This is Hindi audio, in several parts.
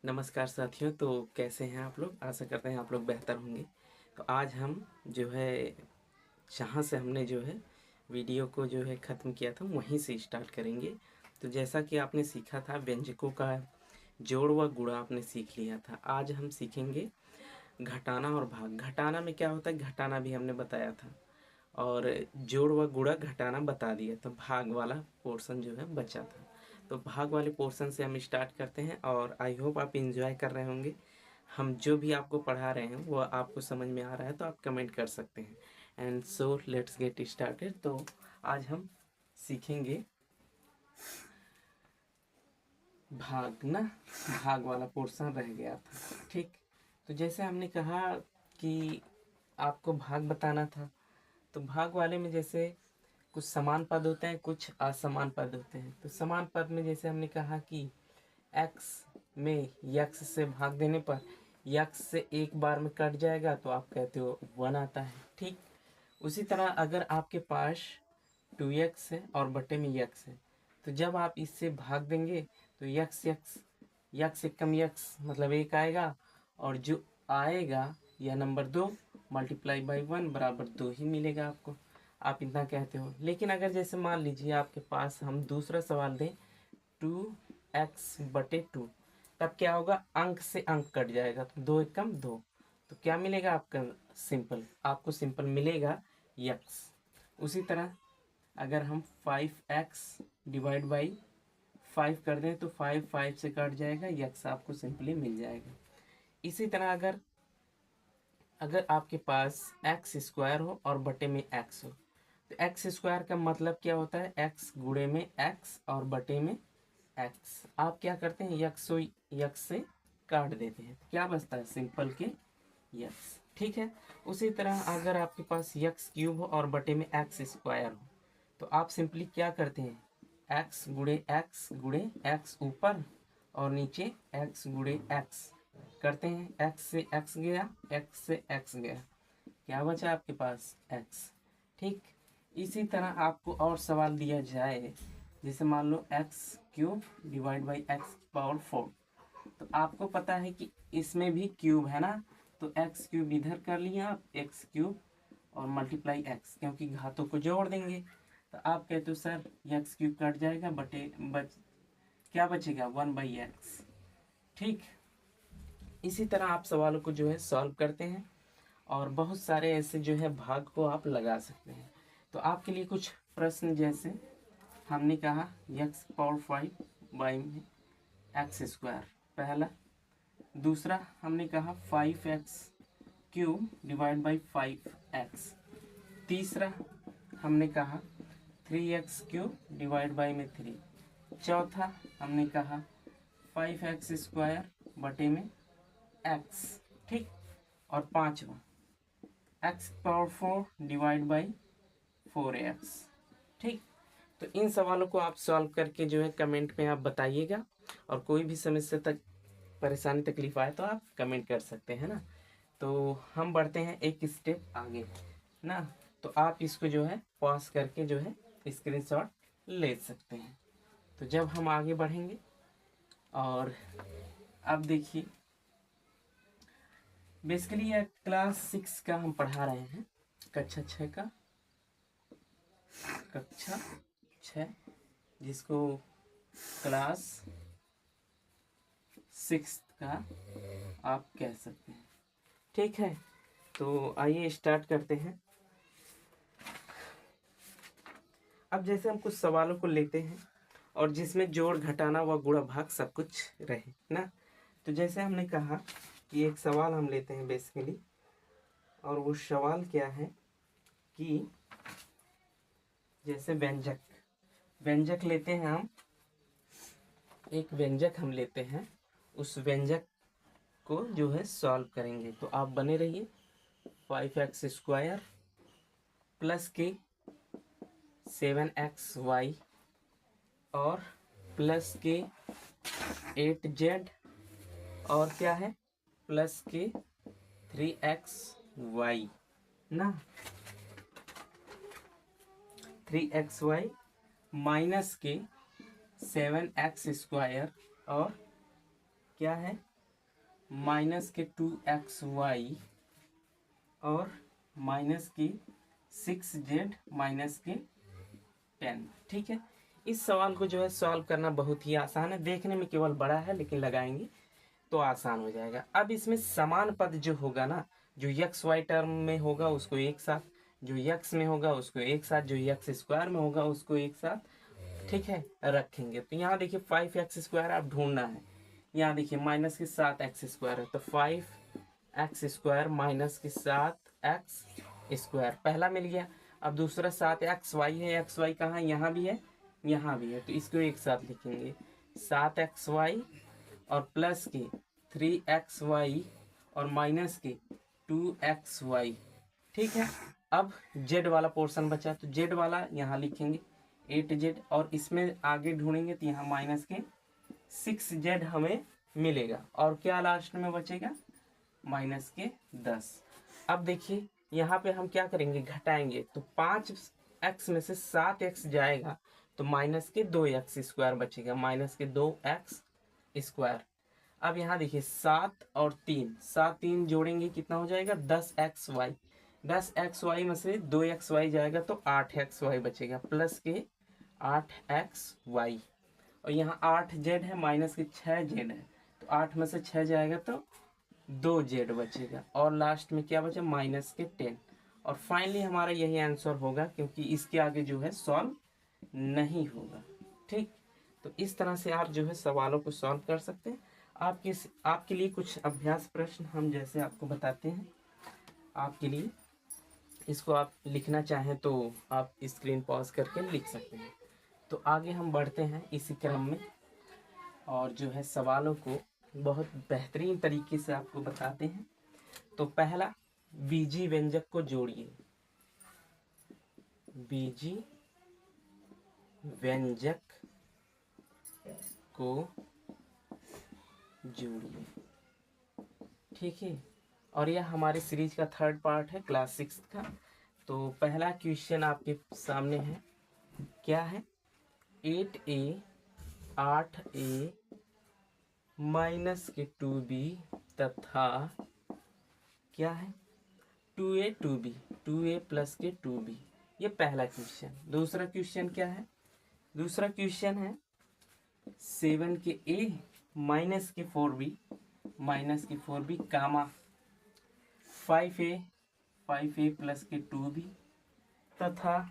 नमस्कार साथियों। तो कैसे हैं आप लोग? आशा करते हैं आप लोग बेहतर होंगे। तो आज हम जो है जहाँ से हमने जो है वीडियो को जो है ख़त्म किया था वहीं से स्टार्ट करेंगे। तो जैसा कि आपने सीखा था व्यंजकों का जोड़ व गुणा आपने सीख लिया था। आज हम सीखेंगे घटाना और भाग। घटाना में क्या होता है घटाना भी हमने बताया था, और जोड़ व गुणा घटाना बता दिया। तो भाग वाला पोर्शन जो है बचा था। तो भाग वाले पोर्शन से हम स्टार्ट करते हैं और आई होप आप इंजॉय कर रहे होंगे। हम जो भी आपको पढ़ा रहे हैं वो आपको समझ में आ रहा है तो आप कमेंट कर सकते हैं। And so let's get started. तो आज हम सीखेंगे भाग ना। भाग वाला पोर्शन रह गया था, ठीक। तो जैसे हमने कहा कि आपको भाग बताना था, तो भाग वाले में जैसे कुछ समान पद होते हैं, कुछ असमान पद होते हैं। तो समान पद में जैसे हमने कहा कि x में यक्स से भाग देने पर यक्स से एक बार में कट जाएगा तो आप कहते हो 1 आता है, ठीक। उसी तरह अगर आपके पास 2x है और बटे में यक्स है, तो जब आप इससे भाग देंगे तो यक्स यक्स यक्स से कम यक्स मतलब 1 आएगा, और जो आएगा या नंबर 2 मल्टीप्लाई बाई 1 बराबर 2 ही मिलेगा आपको। आप इतना कहते हो। लेकिन अगर जैसे मान लीजिए आपके पास हम दूसरा सवाल दें 2x/2, तब क्या होगा अंक से अंक कट जाएगा, तो 2 एकम 2। तो क्या मिलेगा आपका सिंपल, आपको सिंपल मिलेगा यक्स। उसी तरह अगर हम 5x/5 कर दें तो 5 5 से कट जाएगा, यक्स आपको सिंपली मिल जाएगा। इसी तरह अगर अगर आपके पास एक्स स्क्वायर हो और बटे में एक्स हो, तो एक्स स्क्वायर का मतलब क्या होता है एक्स गुणे में एक्स और बटे में एक्स। आप क्या करते हैं यक्स से काट देते हैं, तो क्या बचता है सिंपल के यक्स, ठीक है। उसी तरह अगर आपके पास यक्स क्यूब हो और बटे में एक्स स्क्वायर हो, तो आप सिंपली क्या करते हैं एक्स गुणे एक्स ऊपर और नीचे एक्स गुणे एक्स करते हैं। एक्स से एक्स गया, एक्स से एक्स गया, क्या बचा आपके पास एक्स, ठीक। इसी तरह आपको और सवाल दिया जाए, जैसे मान लो X cube divide by X power 4, तो आपको पता है कि इसमें भी क्यूब है ना, तो एक्स क्यूब इधर कर लिया आप, एक्स क्यूब और मल्टीप्लाई एक्स, क्योंकि घातों को जोड़ देंगे। तो आप कहते हो सर एक्स क्यूब कट जाएगा, क्या बचेगा 1/x, ठीक। इसी तरह आप सवालों को जो है सॉल्व करते हैं और बहुत सारे ऐसे जो है भाग को आप लगा सकते हैं। तो आपके लिए कुछ प्रश्न, जैसे हमने कहा x/5/x², पहला। दूसरा हमने कहा 5x³ डिवाइड बाई 5x। तीसरा हमने कहा 3x³ डिवाइड बाई में 3। चौथा हमने कहा 5x² बटे में x, ठीक। और पांचवा x⁴ डिवाइड बाई 4x, ठीक। तो इन सवालों को आप सॉल्व करके जो है कमेंट में आप बताइएगा, और कोई भी समस्या तक परेशानी तकलीफ आए तो आप कमेंट कर सकते हैं ना। तो हम बढ़ते हैं एक स्टेप आगे ना। तो आप इसको जो है पॉज करके जो है स्क्रीनशॉट ले सकते हैं। तो जब हम आगे बढ़ेंगे, और अब देखिए बेसिकली यह क्लास 6 का हम पढ़ा रहे हैं, कक्षा 6 का, कक्षा 6, जिसको क्लास 6 का आप कह सकते हैं, ठीक है। तो आइए स्टार्ट करते हैं। अब जैसे हम कुछ सवालों को लेते हैं और जिसमें जोड़ घटाना व गुणा भाग सब कुछ रहे ना। तो जैसे हमने कहा कि एक सवाल हम लेते हैं बेसिकली, और वो सवाल क्या है कि जैसे व्यंजक व्यंजक लेते हैं हम, एक व्यंजक हम लेते हैं, उस व्यंजक को जो है सॉल्व करेंगे। तो आप बने रहिए। 5x² प्लस के 7xy और प्लस के 8z और क्या है प्लस के 3xy ना, 3xy माइनस के 7x² और क्या है माइनस के 2xy और माइनस की 6z माइनस के 10। ठीक है, इस सवाल को जो है सॉल्व करना बहुत ही आसान है, देखने में केवल बड़ा है लेकिन लगाएंगे तो आसान हो जाएगा। अब इसमें समान पद जो होगा ना, जो यक्स वाई टर्म में होगा उसको एक साथ, जो यक्स में होगा उसको एक साथ, जो यक्स स्क्वायर में होगा उसको एक साथ, ठीक है, रखेंगे। तो यहाँ देखिए 5x² आप ढूंढना है। यहाँ देखिए माइनस के 7x² है तो 5x² माइनस के 7x² पहला मिल गया। अब दूसरा 7xy है, xy कहाँ है, यहाँ भी है, यहाँ भी है, तो इसको एक साथ लिखेंगे 7xy और प्लस के 3xy और माइनस के 2xy। ठीक है, अब z वाला पोर्शन बचा तो z वाला यहाँ लिखेंगे 8z और इसमें आगे ढूंढेंगे तो यहाँ माइनस के 6z हमें मिलेगा और क्या लास्ट में बचेगा, माइनस के 10। अब देखिए यहाँ पे हम क्या करेंगे, घटाएंगे तो 5x में से 7x जाएगा तो माइनस के 2x² बचेगा, माइनस के 2x²। अब यहाँ देखिए 7 और 3, 7 3 जोड़ेंगे कितना हो जाएगा, 10xy, 10xy में से 2xy जाएगा तो 8xy बचेगा, प्लस के 8xy। और यहाँ 8z है, माइनस के 6z है तो 8 में से 6 जाएगा तो 2z बचेगा और लास्ट में क्या बचा, माइनस के 10। और फाइनली हमारा यही आंसर होगा क्योंकि इसके आगे जो है सॉल्व नहीं होगा। ठीक, तो इस तरह से आप जो है सवालों को सॉल्व कर सकते हैं। आपके लिए कुछ अभ्यास प्रश्न हम जैसे आपको बताते हैं, आपके लिए इसको आप लिखना चाहें तो आप स्क्रीन पॉज करके लिख सकते हैं। तो आगे हम बढ़ते हैं इसी क्रम में और जो है सवालों को बहुत बेहतरीन तरीके से आपको बताते हैं। तो पहला, बीजी व्यंजक को जोड़िए, बीजी व्यंजक को जोड़िए। ठीक है, और यह हमारे सीरीज का 3rd पार्ट है क्लास 6 का। तो पहला क्वेश्चन आपके सामने है, क्या है, 8a 8a माइनस के 2b तथा क्या है 2a 2b 2a प्लस के 2b। ये पहला क्वेश्चन। दूसरा क्वेश्चन क्या है, दूसरा क्वेश्चन है 7 के a माइनस के 4b माइनस के 4b कामा 5a प्लस के 2b तथा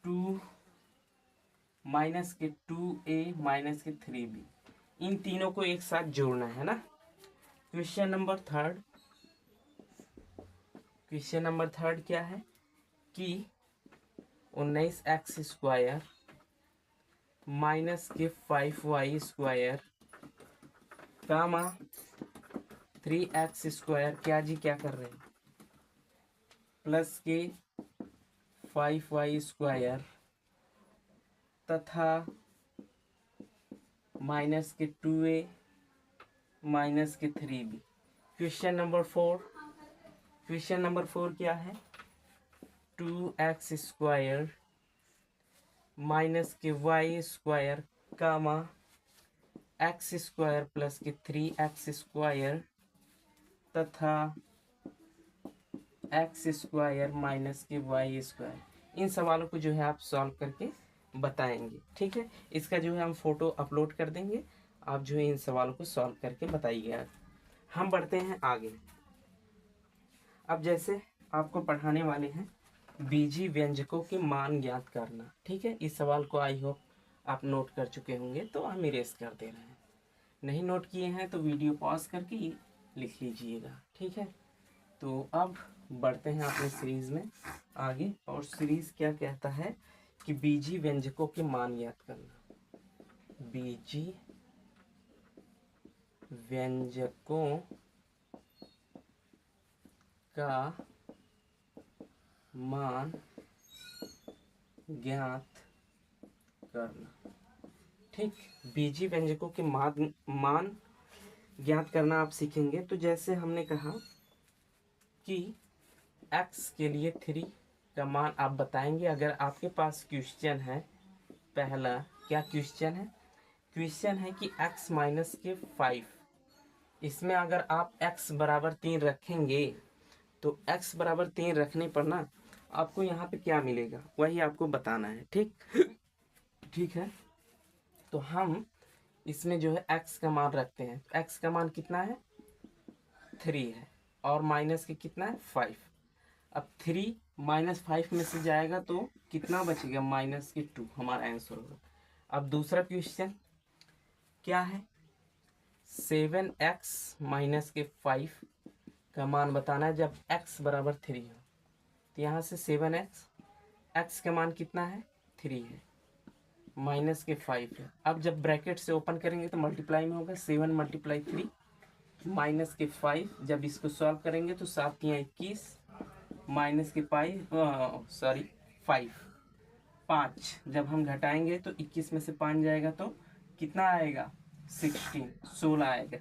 2 माइनस के 2a माइनस के 3b। इन तीनों को एक साथ जोड़ना है ना। क्वेश्चन नंबर 3, क्वेश्चन नंबर 3 क्या है कि 19x² माइनस के 5y² कामा 3x² क्या जी क्या कर रहे हैं, प्लस के 5y² तथा माइनस के 2a माइनस के 3b। Question number 4, question number 4 क्या है, 2x² माइनस के y² कामा x² प्लस के 3x² तथा x² माइनस के y²। इन सवालों को जो है आप सॉल्व करके बताएंगे। ठीक है, इसका जो है हम फोटो अपलोड कर देंगे, आप जो है इन सवालों को सॉल्व करके बताइएगा। हम बढ़ते हैं आगे। अब जैसे आपको पढ़ाने वाले हैं बीजी व्यंजकों के मान ज्ञात करना। ठीक है, इस सवाल को आई होप आप नोट कर चुके होंगे तो हम इरेज कर दे रहे हैं, नहीं नोट किए हैं तो वीडियो पॉज करके लिख लीजिएगा। ठीक है, तो अब बढ़ते हैं अपने सीरीज में आगे। और सीरीज क्या कहता है कि बीजी व्यंजकों के मान ज्ञात करना, बीजी व्यंजकों का मान ज्ञात करना। ठीक, बीजी व्यंजकों के मान ज्ञात करना आप सीखेंगे। तो जैसे हमने कहा कि x के लिए 3 का मान आप बताएंगे। अगर आपके पास क्वेश्चन है, पहला क्या क्वेश्चन है क्वेश्चन है कि x माइनस के 5, इसमें अगर आप x बराबर 3 रखेंगे तो x बराबर 3 रखने पर ना आपको यहाँ पे क्या मिलेगा वही आपको बताना है। ठीक ठीक है, तो हम इसमें जो है x का मान रखते हैं। तो x का मान कितना है 3 है और माइनस के कितना है 5। अब 3 माइनस 5 में से जाएगा तो कितना बचेगा माइनस के 2, हमारा आंसर होगा। अब दूसरा क्वेश्चन क्या है 7x माइनस के 5 का मान बताना है जब x बराबर 3 हो। तो यहाँ से 7x, x का मान कितना है 3 है, माइनस के 5 है। अब जब ब्रैकेट से ओपन करेंगे तो मल्टीप्लाई में होगा 7 मल्टीप्लाई 3 माइनस के 5। जब इसको सॉल्व करेंगे तो 7 या 21 माइनस के 5 5। जब हम घटाएंगे तो 21 में से 5 जाएगा तो कितना आएगा 16 आएगा।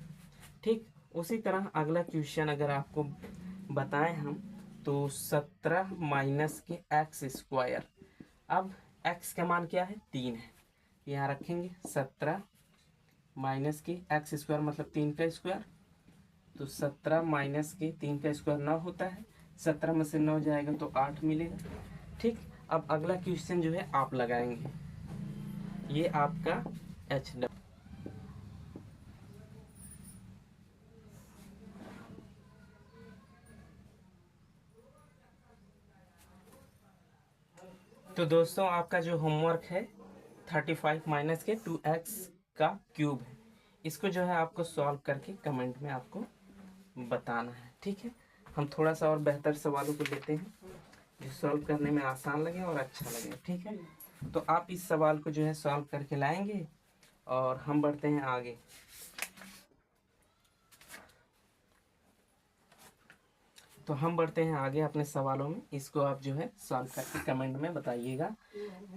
ठीक, उसी तरह अगला क्वेश्चन अगर आपको बताएं हम तो 17 माइनस के एक्स स्क्वायर। अब x का मान क्या है 3 है, यहाँ रखेंगे 17 माइनस के एक्स स्क्वायर मतलब 3 का स्क्वायर। तो 17 माइनस के 3 का स्क्वायर 9 होता है, 17 में से 9 जाएगा तो 8 मिलेगा। ठीक, अब अगला क्वेश्चन जो है आप लगाएंगे, ये आपका एच डब्ल्यू। तो दोस्तों आपका जो होमवर्क है 35 माइनस के 2x का क्यूब है, इसको जो है आपको सॉल्व करके कमेंट में आपको बताना है। ठीक है, हम थोड़ा सा और बेहतर सवालों को लेते हैं जो सॉल्व करने में आसान लगे और अच्छा लगे। ठीक है, तो आप इस सवाल को जो है सॉल्व करके लाएंगे और हम बढ़ते हैं आगे। तो हम बढ़ते हैं आगे अपने सवालों में, इसको आप जो है सॉल्व करके कमेंट में बताइएगा।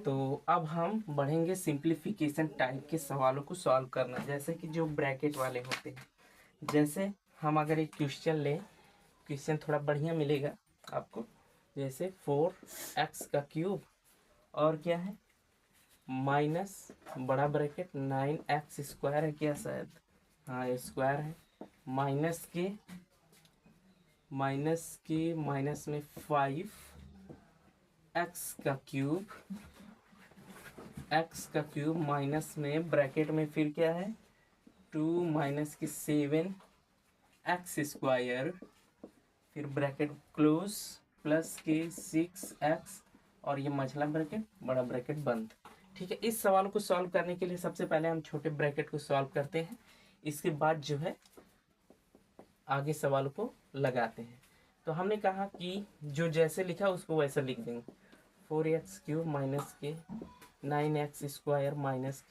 तो अब हम बढ़ेंगे सिंप्लीफिकेशन टाइप के सवालों को सॉल्व करना, जैसे कि जो ब्रैकेट वाले होते हैं। जैसे हम अगर एक क्वेश्चन लें, क्वेश्चन थोड़ा बढ़िया मिलेगा आपको, जैसे 4x का क्यूब और क्या है माइनस बड़ा ब्रैकेट 9x स्क्वायर है क्या, शायद हाँ स्क्वायर है, माइनस के माइनस में 5x का क्यूब माइनस में ब्रैकेट में फिर क्या है 2 माइनस के 7x स्क्वायर, फिर ब्रैकेट क्लोज प्लस के 6x और ये मझला ब्रैकेट बड़ा ब्रैकेट बंद। ठीक है, इस सवाल को सॉल्व करने के लिए सबसे पहले हम छोटे ब्रैकेट को सॉल्व करते हैं, इसके बाद जो है आगे सवाल को लगाते हैं। तो हमने कहा कि जो जैसे लिखा उसको वैसा लिख देंगे, 4x क्यूब माइनस के 9x स्क्वायर माइनस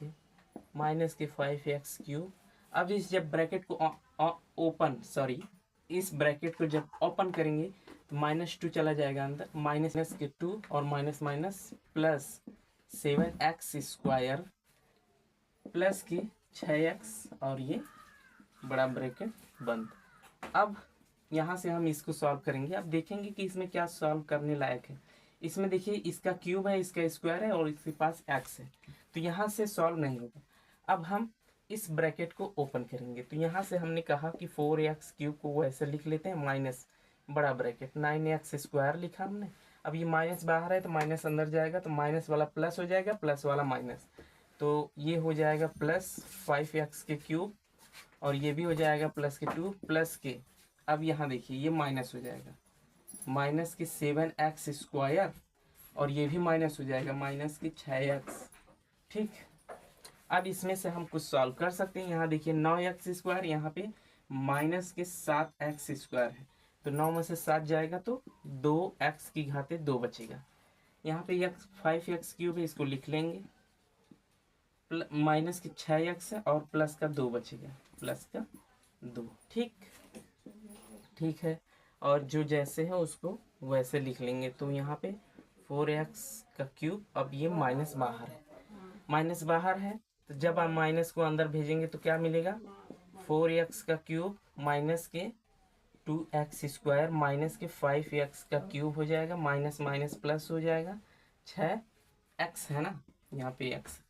के 5x क्यूब। अब इस जब ब्रैकेट को इस ब्रैकेट को जब ओपन करेंगे तो -2 चला जाएगा अंदर, माइनस के 2 और minus minus plus 7x square plus के 6x और ये बड़ा ब्रैकेट बंद। अब यहाँ से हम इसको सॉल्व करेंगे। अब देखेंगे कि इसमें क्या सॉल्व करने लायक है। इसमें देखिए इसका क्यूब है, इसका स्क्वायर है और इसके पास x है, तो यहाँ से सॉल्व नहीं होगा। अब हम इस ब्रैकेट को ओपन करेंगे, तो यहाँ से हमने कहा कि 4x क्यूब को वैसे लिख लेते हैं, माइनस बड़ा ब्रैकेट 9x स्क्वायर लिखा हमने। अब ये माइनस बाहर है तो माइनस अंदर जाएगा, तो माइनस वाला प्लस हो जाएगा, प्लस वाला माइनस, तो ये हो जाएगा प्लस 5x के क्यूब और ये भी हो जाएगा प्लस के 2 प्लस के, अब यहाँ देखिए ये माइनस हो जाएगा माइनस के 7x स्क्वायर और ये भी माइनस हो जाएगा माइनस के 6x। ठीक, अब इसमें से हम कुछ सॉल्व कर सकते हैं। यहाँ देखिए 9x स्क्वायर, यहाँ पे माइनस के 7x स्क्वायर है, तो 9 में से 7 जाएगा तो 2x की घाते 2 बचेगा। यहाँ पे 5x क्यूब है, इसको लिख लेंगे, माइनस के 6x है और प्लस का 2 बचेगा, प्लस का 2। ठीक है, और जो जैसे है उसको वैसे लिख लेंगे। तो यहाँ पे 4x का क्यूब, अब ये माइनस बाहर है, तो जब आप माइनस को अंदर भेजेंगे तो क्या मिलेगा 4x का क्यूब माइनस के 2x स्क्वायर माइनस के 5x का क्यूब हो जाएगा, माइनस माइनस प्लस हो जाएगा 6x है ना, यहाँ पे x,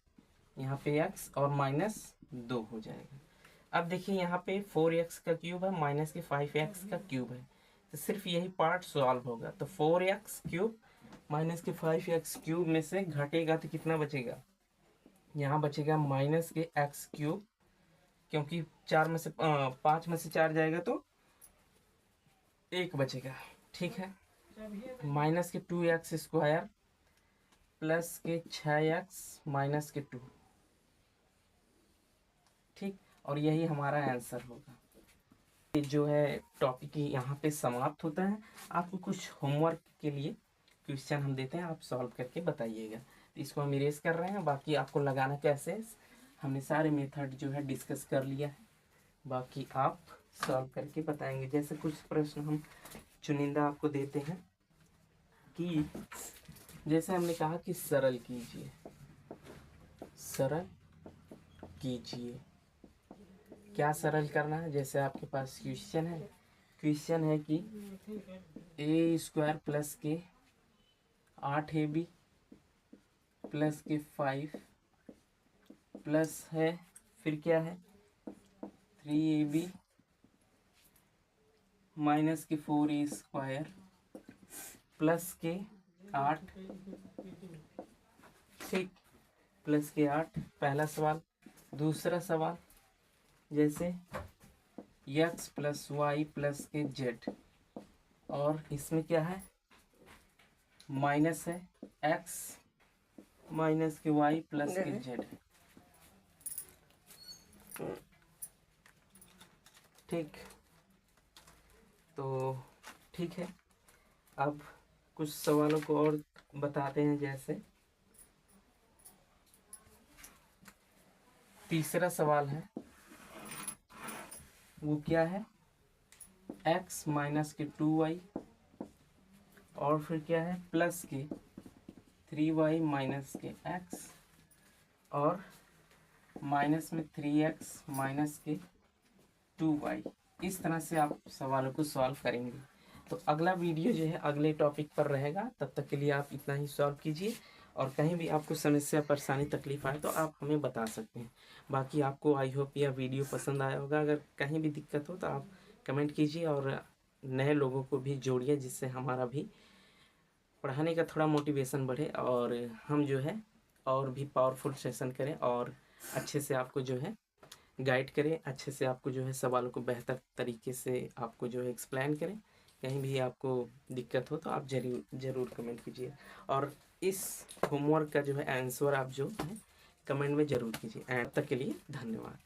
यहाँ पे x और -2 हो जाएगा। अब देखिए यहाँ पे 4x का क्यूब है माइनस के 5x का क्यूब है, तो सिर्फ यही पार्ट सॉल्व होगा। तो 4x क्यूब माइनस के 5x क्यूब में से घटेगा तो कितना बचेगा, यहाँ बचेगा माइनस के x क्यूब, क्योंकि 5 में से 4 जाएगा तो 1 बचेगा, ठीक है। माइनस के 2x स्क्वायर प्लस के 6x माइनस के 2, ठीक। और यही हमारा आंसर होगा। ये जो है टॉपिक यहाँ पे समाप्त होता है। आपको कुछ होमवर्क के लिए क्वेश्चन हम देते हैं, आप सॉल्व करके बताइएगा। तो इसको हम इरेज कर रहे हैं, बाकी आपको लगाना कैसे हमने सारे मेथड जो है डिस्कस कर लिया है, बाकी आप सॉल्व करके बताएंगे। जैसे कुछ प्रश्न हम चुनिंदा आपको देते हैं कि जैसे हमने कहा कि सरल कीजिए, सरल कीजिए, क्या सरल करना है। जैसे आपके पास क्वेश्चन है कि a² प्लस के 8ab प्लस के 5 प्लस है, फिर क्या है 3ab माइनस के 4a² प्लस के 8, ठीक, प्लस के 8 पहला सवाल। दूसरा सवाल जैसे x प्लस वाई प्लस के z, और इसमें क्या है माइनस है x माइनस के y प्लस के z, ठीक। तो ठीक है, अब कुछ सवालों को और बताते हैं। जैसे तीसरा सवाल है, वो क्या है x माइनस के 2y, और फिर क्या है प्लस के 3y माइनस के x, और माइनस में 3x माइनस के 2y। इस तरह से आप सवालों को सॉल्व करेंगे। तो अगला वीडियो जो है अगले टॉपिक पर रहेगा, तब तक के लिए आप इतना ही सॉल्व कीजिए, और कहीं भी आपको समस्या परेशानी तकलीफ आए तो आप हमें बता सकते हैं। बाकी आपको आई होप यह वीडियो पसंद आया होगा। अगर कहीं भी दिक्कत हो तो आप कमेंट कीजिए और नए लोगों को भी जोड़िए, जिससे हमारा भी पढ़ाने का थोड़ा मोटिवेशन बढ़े, और हम जो है और भी पावरफुल सेशन करें, और अच्छे से आपको जो है गाइड करें, अच्छे से आपको जो है सवालों को बेहतर तरीके से आपको जो है एक्सप्लेन करें। कहीं भी आपको दिक्कत हो तो आप ज़रूर कमेंट कीजिए, और इस होमवर्क का जो है आंसर आप जो है कमेंट में ज़रूर कीजिए। तब तक के लिए धन्यवाद।